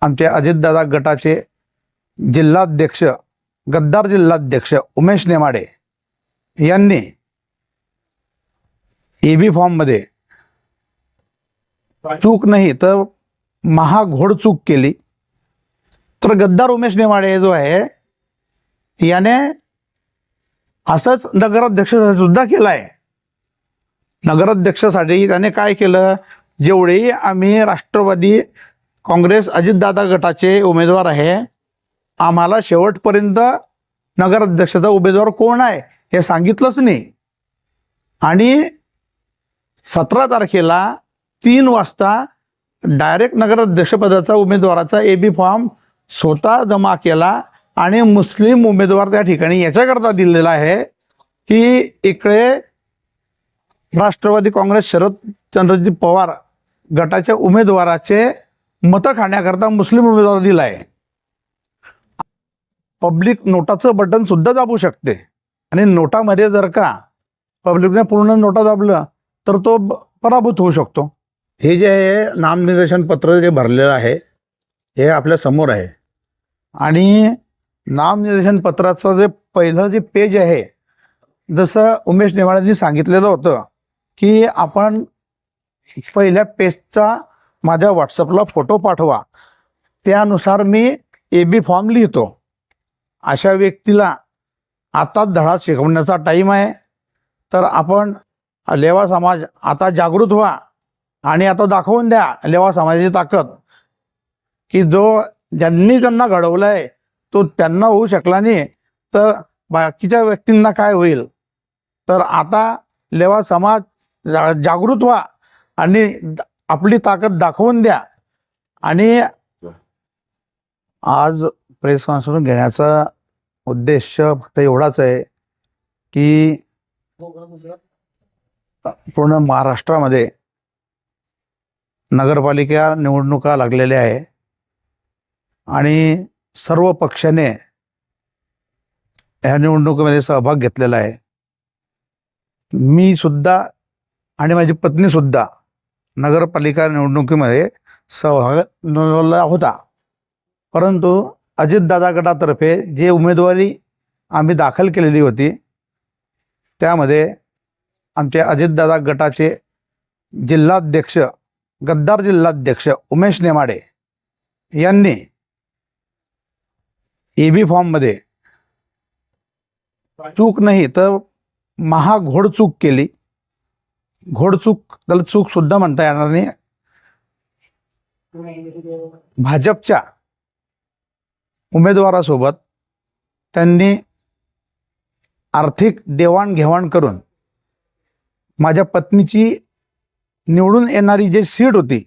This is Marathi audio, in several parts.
आमचे अजितदादा गटाचे जिल्हाध्यक्ष गद्दार जिल्हाध्यक्ष उमेश नेमाडे यांनी EB फॉर्ममध्ये चूक नाही तर महाघोड चूक केली। तर गद्दार उमेश नेमाडे जो आहे याने असंच नगराध्यक्षासाठी सुद्धा केलं आहे। नगराध्यक्षासाठी त्याने काय केलं, जेवढेही आम्ही राष्ट्रवादी काँग्रेस अजितदादा गटाचे उमेदवार आहे, आम्हाला शेवटपर्यंत नगराध्यक्षाचा उमेदवार कोण आहे हे सांगितलंच नाही। आणि 17 तारखेला 3 वाजता डायरेक्ट नगराध्यक्षपदाचा उमेदवाराचा EB फॉर्म स्वतः जमा केला आणि मुस्लिम उमेदवार त्या ठिकाणी याच्याकरता दिलेला आहे की इकडे राष्ट्रवादी काँग्रेस शरदचंद्रजी पवार गटाच्या उमेदवाराचे मतं खाण्याकरता मुस्लिम उमेदवार दिला आहे। पब्लिक नोटाचं बटन सुद्धा दाबू शकते आणि नोटामध्ये जर का पब्लिकने पूर्ण नोटा दाबलं तर तो पराभूत होऊ शकतो। हे जे आहे नामनिर्देशन पत्र जे भरलेलं आहे हे आपल्या समोर आहे आणि नामनिर्देशन पत्राचं जे पहिलं जे पेज आहे, जसं उमेश नेमाडेंनी सांगितलेलं होतं की आपण पहिल्या पेजचा माझ्या व्हॉट्सअपला फोटो पाठवा, त्यानुसार मी EB फॉर्म लिहितो। अशा व्यक्तीला आता धडा शिकवण्याचा टाईम आहे। तर आपण लेवा समाज आता जागृत व्हा आणि आता दाखवून द्या लेवा समाजाची ताकद की जो ज्यांनी त्यांना घडवलं आहे तो त्यांना होऊ शकला नाही तर बाकीच्या व्यक्तींना काय होईल। तर आता लेवा समाज जागृत व्हा आणि आपली ताकद दाखवून द्या। आणि आज प्रेस कॉन्फरन्स घेण्याचा उद्देश फक्त एवढाच आहे की पूर्ण महाराष्ट्रामध्ये नगरपालिका निवडणुका लागलेल्या आहे आणि सर्व पक्षाने ह्या निवडणुकीमध्ये सहभाग घेतलेला आहे। मी सुद्धा आणि माझी पत्नी सुद्धा नगरपालिका निवडणुकीमध्ये सहभाग नोंदवला होता, परंतु अजितदादा गटातर्फे जे उमेदवारी आम्ही दाखल केलेली होती त्यामध्ये आमचे अजितदादा गटाचे जिल्हाध्यक्ष गद्दार जिल्हाध्यक्ष उमेश नेमाडे यांनी EB फॉर्ममध्ये चूक नाही तर महाघोड चूक केली। घोडचूक त्याला चूक सुद्धा म्हणता येणार नाही। भाजपच्या उमेदवारासोबत त्यांनी आर्थिक देवाणघेवाण करून माझ्या पत्नीची निवडून येणारी जी सीट होती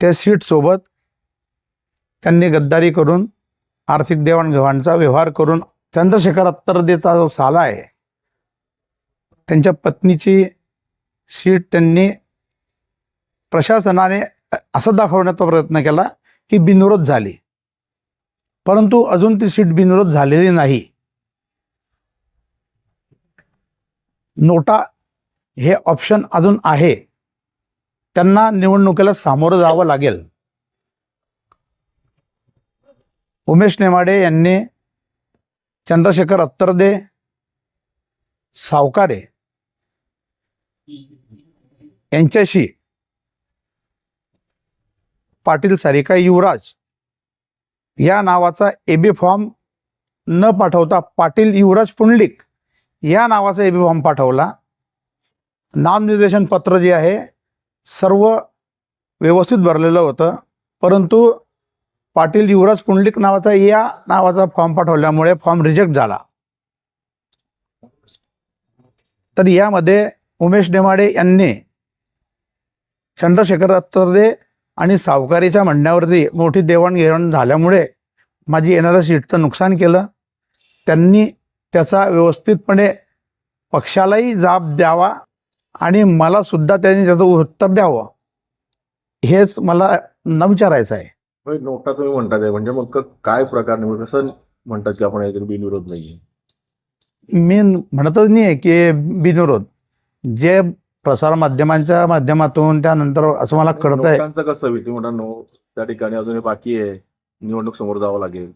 त्या सीटसोबत त्यांनी गद्दारी करून आर्थिक देवाणघेवाणचा व्यवहार करून चंद्रशेखर अत्तरदेचा जो साला आहे त्यांच्या पत्नीची सीट त्यांनी प्रशासनाने असं दाखवण्याचा प्रयत्न केला की बिनविरोध झाली, परंतु अजून ती सीट बिनविरोध झालेली नाही। नोटा हे ऑप्शन अजून आहे, त्यांना निवडणुकीला सामोरं जावं लागेल। उमेश नेमाडे यांनी चंद्रशेखर अत्तरदे, सावकारे यांच्याशी पाटील सारिका युवराज या नावाचा EB फॉर्म न पाठवता पाटील युवराज पुंडलिक या नावाचा EB फॉर्म पाठवला। नामनिर्देशन पत्र जे आहे सर्व व्यवस्थित भरलेलं होतं, परंतु पाटील युवराज पुंडलिक नावाचा फॉर्म पाठवल्यामुळे फॉर्म रिजेक्ट झाला। तर यामध्ये उमेश नेमाडे यांनी चंद्रशेखर अत्तरदे आणि सावकारीच्या म्हणण्यावरती मोठी देवाणघेवाण झाल्यामुळे माझी येणाऱ्या सीटचं नुकसान केलं। त्यांनी त्याचा व्यवस्थितपणे पक्षालाही जाब द्यावा आणि मला सुद्धा त्यांनी त्याचं उत्तर द्यावं, हेच मला न विचारायचं आहे। नोटा तुम्ही म्हणतात म्हणजे मग काय प्रकार नेमकं कसं म्हणतात की आपण याच्यात बिनविरोध नाहीये? मी म्हणतच नाही की बिनविरोध, जे प्रसार माध्यमांच्या माध्यमातून त्यानंतर असं मला कळत आहे कसं त्या ठिकाणी अजूनही बाकी आहे, निवडणूक समोर जावं लागेल.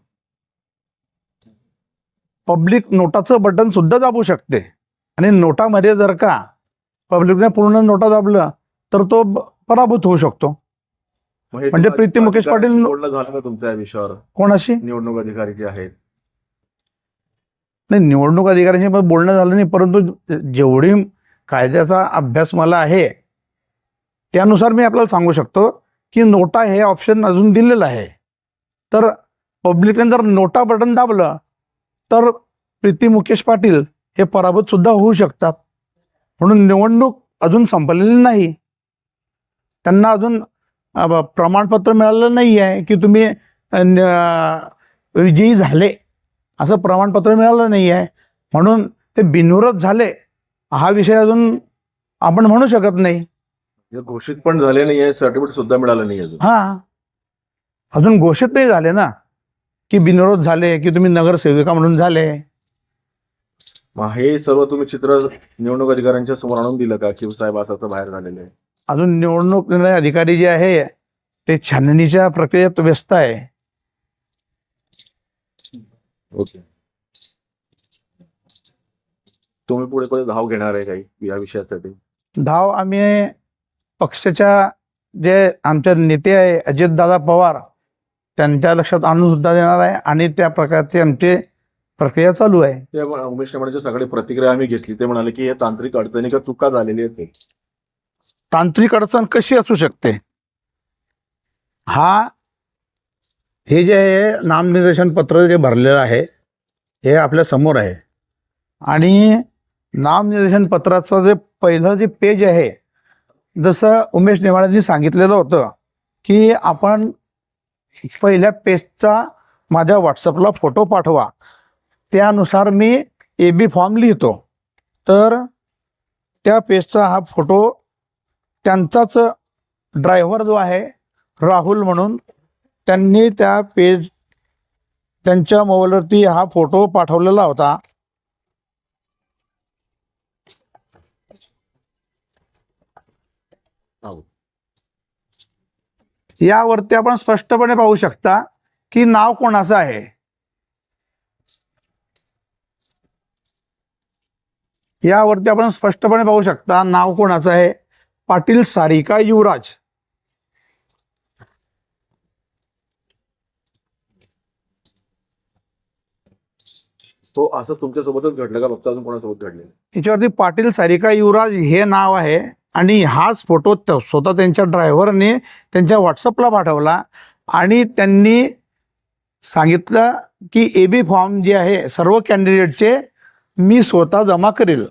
पब्लिक नोटाचं बटन सुद्धा दाबू शकते आणि नोटामध्ये जर का पब्लिकने पूर्ण नोटा दाबलं तर तो पराभूत होऊ शकतो. मग हे म्हणजे तुमच्या प्रीती मुकेश अधिकाऱ्यांशी पाटील- बोलणं झालं का तुमच्या या विषयावर? कोणाशी? निवडणूक अधिकारी जे आहेत. नाही, निवडणूक अधिकाऱ्यांशी पण बोलणं झालं नाही, परंतु जेवढी कायद्याचा अभ्यास मला आहे त्यानुसार मी आपल्याला सांगू शकतो की नोटा हे ऑप्शन अजून दिलेलं आहे. तर पब्लिकने जर नोटा बटन दाबलं तर प्रीती मुकेश पाटील हे पराभूत सुद्धा होऊ शकतात. म्हणून निवडणूक अजून संपलेली नाही. त्यांना अजून प्रमाणपत्र मिळालेलं नाही आहे की तुम्ही विजयी झाले असं प्रमाणपत्र मिळालं नाही आहे. म्हणून ते बिनविरोध झाले हा विषय अजून आपण म्हणू शकत नाही. हे घोषित पण झाले नाहीये, सर्टिफिकेट सुद्धा मिळालं नाही अजून. हां, अजून घोषित नाही झाले ना की बिनविरोध झाले की तुम्ही नगरसेविका म्हणून झाले. मग हे सर्व तुम्ही चित्र निवडणूक अधिकाऱ्यांच्या समोर आणून दिलं का की साहेब असं बाहेर झालेलं आहे? अजून निवडणूक निर्णय अधिकारी जे आहे ते छाननीच्या प्रक्रियेत व्यस्त आहे. ओके. तुम्ही पुढे पुढे धाव घेणार आहे काही या विषयासाठी? धाव आम्ही पक्षाच्या जे आमचे नेते आहे अजितदादा पवार त्यांच्या लक्षात आणून सुद्धा देणार आहे आणि त्या प्रकारची आमची प्रक्रिया चालू आहे. ते उमेश नेमाडेची सगळी प्रतिक्रिया आम्ही घेतली. ते म्हणाले की हे तांत्रिक अडचणी का चुका झालेली आहेत. तांत्रिक अडचण कशी असू शकते? हे जे आहे नामनिर्देशन पत्र जे भरलेलं आहे हे आपल्या समोर आहे आणि नामनिर्देशन पत्राचं जे पहिलं जे पेज आहे, जसं उमेश नेमाडेंनी सांगितलेलं होतं की आपण पहिल्या पेजचा माझ्या व्हॉट्सअपला फोटो पाठवा, त्यानुसार मी AB फॉर्म लिहितो. तर त्या पेजचा हा फोटो त्यांचाच ड्रायव्हर जो आहे राहुल म्हणून, त्यांनी त्यांच्या मोबाईलवरती हा फोटो पाठवलेला होता. यावरती आपण स्पष्टपणे पाहू शकता की नाव कोणाचं आहे. यावरती आपण स्पष्टपणे पाहू शकता नाव कोणाचं आहे, पाटील सारिका युवराज. तो असं तुमच्यासोबतच घडलं का फक्त अजून कोणासोबत घडलं? याच्यावरती पाटील सारिका युवराज हे नाव आहे आणि हाच फोटो स्वतः त्यांच्या ड्रायव्हरने त्यांच्या व्हॉट्सअपला पाठवला आणि त्यांनी सांगितलं की AB फॉर्म जे आहे सर्व कॅन्डिडेटचे मी स्वतः जमा करेल.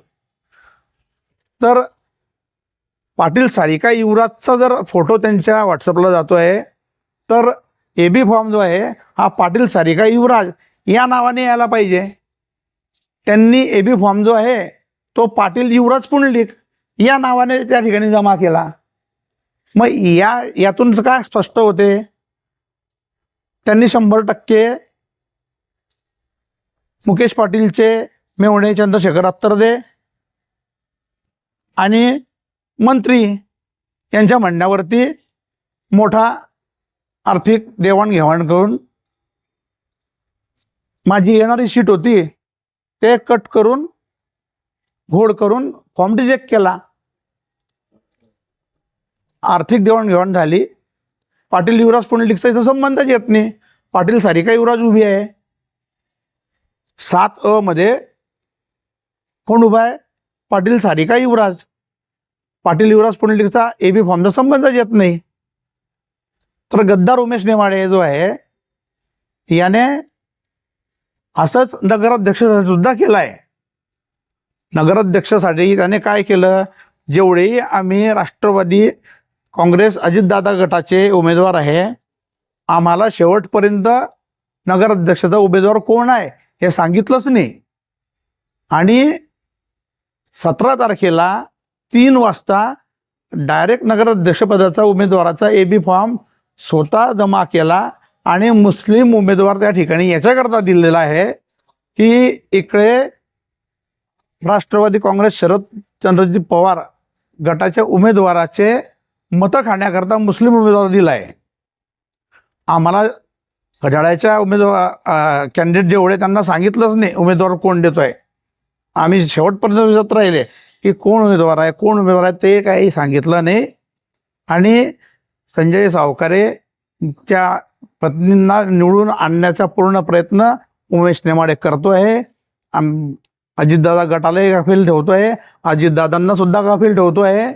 तर पाटील सारिका युवराजचा जर फोटो त्यांच्या व्हॉट्सअपला जातो आहे तर AB फॉर्म जो आहे हा पाटील सारिका युवराज या नावाने यायला पाहिजे. त्यांनी AB फॉर्म जो आहे तो पाटील युवराज पुंडलिक या नावाने त्या ठिकाणी जमा केला. मग यातून काय स्पष्ट होते? त्यांनी 100% मुकेश पाटीलचे मेवणे चंद्रशेखर अत्तरदे आणि मंत्री यांच्या म्हणण्यावरती मोठा आर्थिक देवाणघेवाण करून माझी येणारी सीट होती ते कट करून घोड करून फॉर्म रिजेक्ट केला. आर्थिक देवाणघेवाण झाली. पाटील युवराज पुंडलिकचा इथं संबंधच येत नाही. पाटील सारिका युवराज उभी आहे. 7A मध्ये कोण उभा आहे? पाटील सारिका युवराज. पाटील युवराज पुंडलिकचा AB फॉर्मचा संबंधच येत नाही. तर गद्दार उमेश नेमाडे जो आहे याने असंच नगराध्यक्षासाठी सुद्धा केलं आहे. नगराध्यक्षासाठी त्याने काय केलं, जेवढेही आम्ही राष्ट्रवादी काँग्रेस अजितदादा गटाचे उमेदवार आहे आम्हाला शेवटपर्यंत नगराध्यक्षाचा उमेदवार कोण आहे हे सांगितलंच नाही. आणि 17 तारखेला 3 वाजता डायरेक्ट नगराध्यक्षपदाचा उमेदवाराचा AB फॉर्म स्वतः जमा केला आणि मुस्लिम उमेदवार त्या ठिकाणी याच्याकरता दिलेला आहे की इकडे राष्ट्रवादी काँग्रेस शरदचंद्रजी पवार गटाच्या उमेदवाराचे मतं खाण्याकरता मुस्लिम उमेदवार दिला आहे. आम्हाला घड्याळाच्या उमेदवार कॅन्डिडेट जेवढे त्यांना सांगितलंच नाही उमेदवार कोण देतोय. आम्ही शेवटपर्यंत विचारत राहिले की कोण उमेदवार आहे, कोण उमेदवार आहे, ते काही सांगितलं नाही. आणि संजय सावकारेच्या पत्नींना निवडून आणण्याचा पूर्ण प्रयत्न उमेश नेमाडे करतो आहे. अजितदादा गटालाही गाफील ठेवतो आहे, अजितदादांना सुद्धा गाफील ठेवतो आहे.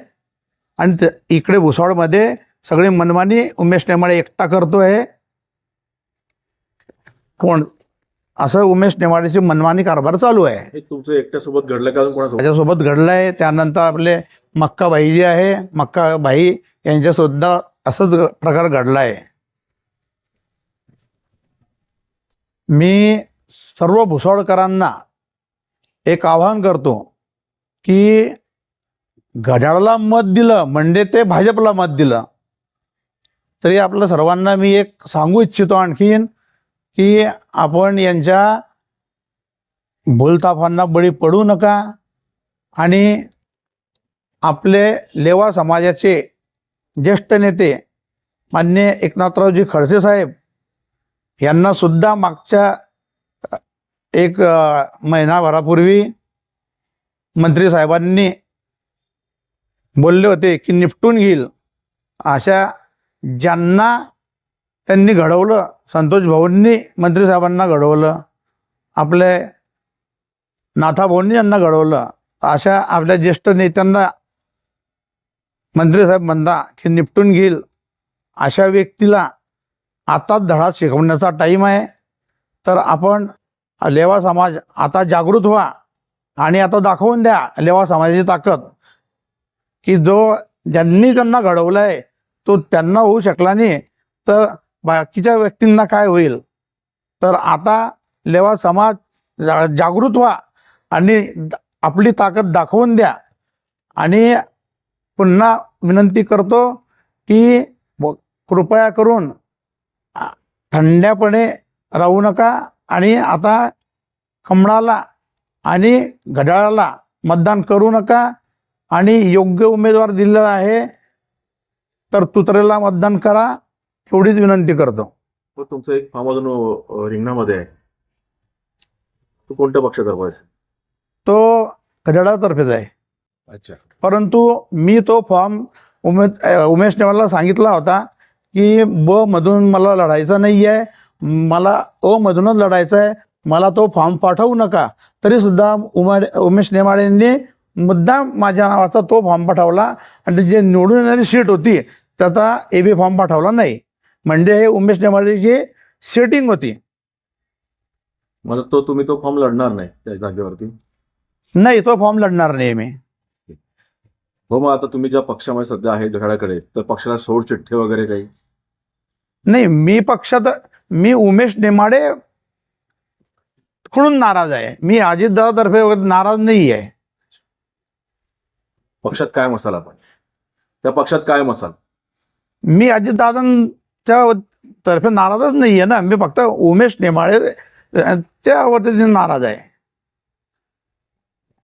आणि इकडे भुसावळमध्ये सगळी मनमानी उमेश नेमाडे एकटा करतो आहे. कोण असं उमेश नेमाडेची मनमानी कारभार चालू आहे. हे तुमचं एकट्यासोबत घडलं का अजून कोणासोबत? माझ्यासोबत घडलं आहे. त्यानंतर आपले मक्काबाई जे आहे, मक्काबाई यांच्यासुद्धा असंच प्रकार घडला आहे. मी सर्व भुसावळकरांना एक आवाहन करतो की घड्याळाला मत दिलं म्हणजे ते भाजपला मत दिलं तरी आपलं सर्वांना मी एक सांगू इच्छितो आणखीन की आपण यांच्या भूलथापांना बळी पडू नका. आणि आपले लेवा समाजाचे ज्येष्ठ नेते माननीय एकनाथरावजी खडसे साहेब यांना सुद्धा मागच्या एक महिनाभरापूर्वी मंत्री साहेबांनी बोलले होते की निपटून घेईल. अशा ज्यांना त्यांनी घडवलं, संतोष भाऊंनी मंत्री साहेबांना घडवलं, आपले नाथाभाऊंनी यांना घडवलं, अशा आपल्या ज्येष्ठ नेत्यांना मंत्री साहेब म्हणता की निपटून घेईल. अशा व्यक्तीला आताच धडा शिकवण्याचा टाईम आहे. तर आपण लेवा समाज आता जागृत व्हा आणि आता दाखवून द्या लेवा समाजाची ताकद की जो ज्यांनी त्यांना घडवलं आहे तो त्यांना होऊ शकला नाही तर बाकीच्या व्यक्तींना काय होईल. तर आता लेवा समाज जागृत व्हा आणि आपली ताकद दाखवून द्या. आणि पुन्हा विनंती करतो की कृपया करून थंड्यापणे राहू नका आणि आता कमळाला आणि घड्याळाला मतदान करू नका. आणि योग्य उमेदवार दिलेला आहे तर तुतरेला मतदान करा, एवढीच विनंती करतो. पण तुमचं एक फॉर्म अजून रिंगणामध्ये आहे, तो कोणत्या पक्षातर्फे आहे? तो घड्याळातर्फेच आहे. अच्छा. परंतु मी तो फॉर्म उमेश नेवाला सांगितला होता की ब मधून मला लढायचा नाही आहे, मला अ मधूनच लढायचं आहे, मला तो फॉर्म पाठवू नका. तरीसुद्धा उमेश नेमाडेंनी मुद्दा माझ्या नावाचा तो फॉर्म पाठवला आणि जे निवडून येणारी सीट होती त्याचा AB फॉर्म पाठवला नाही. म्हणजे हे उमेश नेमाडेची सेटिंग होती. मला तुम्ही तो फॉर्म लढणार नाही त्या जागेवरती? नाही, तो फॉर्म लढणार नाही मी. हो, मग आता तुम्ही ज्या पक्षामध्ये सध्या आहे घड्याळाकडे, तर पक्षाला सोड चिठ्ठी वगैरे काही? नाही, मी उमेश नेमाडे कडून नाराज आहे. मी अजितदादातर्फे नाराज नाही आहे. पक्षात काय मसाला? पण त्या पक्षात काय मसाला? मी अजितदादांच्या तर्फे नाराजच नाही आहे ना. मी फक्त उमेश नेमाडे त्यावरती नाराज आहे.